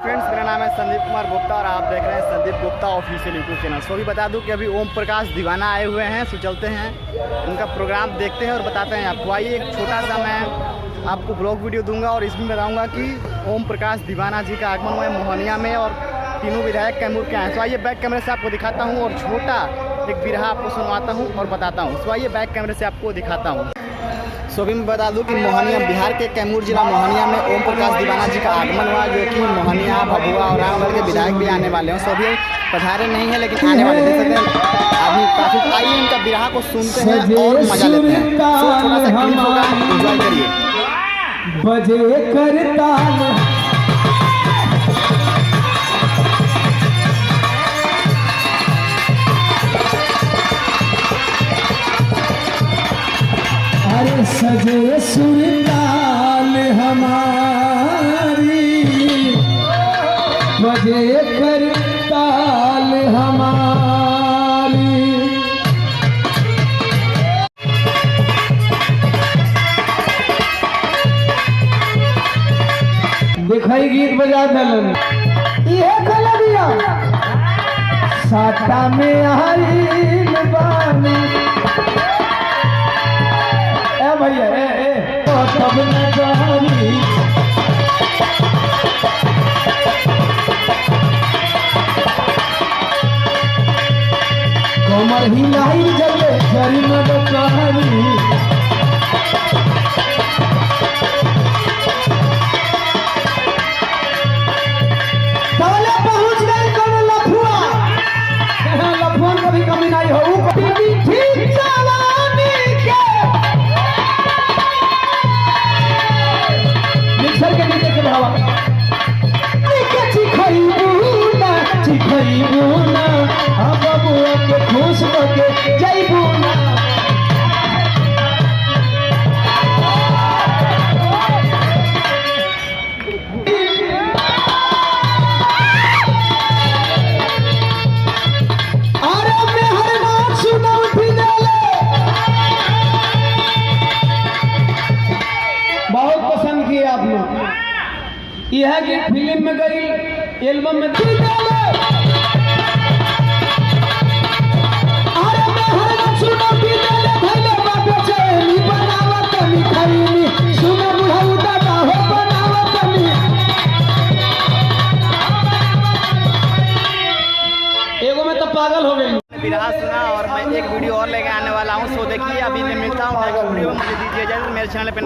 Friends, मेरा नाम है संदीप कुमार गुप्ता और आप देख रहे हैं Sandeep Gupta official YouTube channel. So भी बता दूं कि अभी ओम प्रकाश दीवाना आए हुए हैं। सो चलते हैं उनका प्रोग्राम देखते हैं और बताते हैं आपको। आइए, एक छोटा सा मैं आपको ब्लॉग वीडियो दूंगा और इसमें बताऊंगा कि ओम प्रकाश दीवाना जी का आगमन हुआ है मोहनिया में और तीनों विधायक कैमूर के हैं। सो आइए बैक कैमरे से आपको दिखाता हूँ और छोटा एक बिरहा आपको सुनवाता हूँ और बताता हूँ। सो आइए बैक कैमरे से आपको दिखाता हूँ। सो भी मैं बता दूं कि मोहनिया बिहार के कैमूर जिला मोहनिया में ओम प्रकाश दीवाना जी का आगमन हुआ, जो कि मोहनिया, भभुआ और रामगढ़ के विधायक भी आने वाले हैं। सो अभी पधारे नहीं है लेकिन आने वाले, देख सकते हैं आदमी काफी। आइए इनका बिरहा को सुनते हैं और मजा लेते हैं। सो थोड़ा सा क्लिप होगा, एंजॉय करिए। बजे करताल अरे सजे सुरताल हमारी, बजे करताल हमारी। दिखाई गीत बजा दलन ये कलबिया साटा में आई बानी भैया तब न जानी कमर हिलाई जले जरी मत कहानी ताले पहुंच गए कौन लफुआ लफुआ कभी कमी नहीं हो ठीक चलानी के मिक्सर के नीचे के भावा चिखईबूना अब बुआ के खुश होके जईबूना। अरे मैं हर बात सुना उठी देले बहुत पसंद किए आप लोग। यह गीत फिल्म में गई, एल्बम में दी जाए। अरे मैं हर बात सुना उठी देले भले बाबे चेली बनावत मिठाई सुना बुढ़ाऊ दादा हो बनावत मी। एगो में तो पागल हो गई। बिरहा सुना और मैं एक वीडियो और लेके आने वाला हूँ। सो देखिए, अभी मैं मिलता हूँ नेक्स्ट वीडियो में। मुझे दीजिए इजाजत, मेरे चैनल पे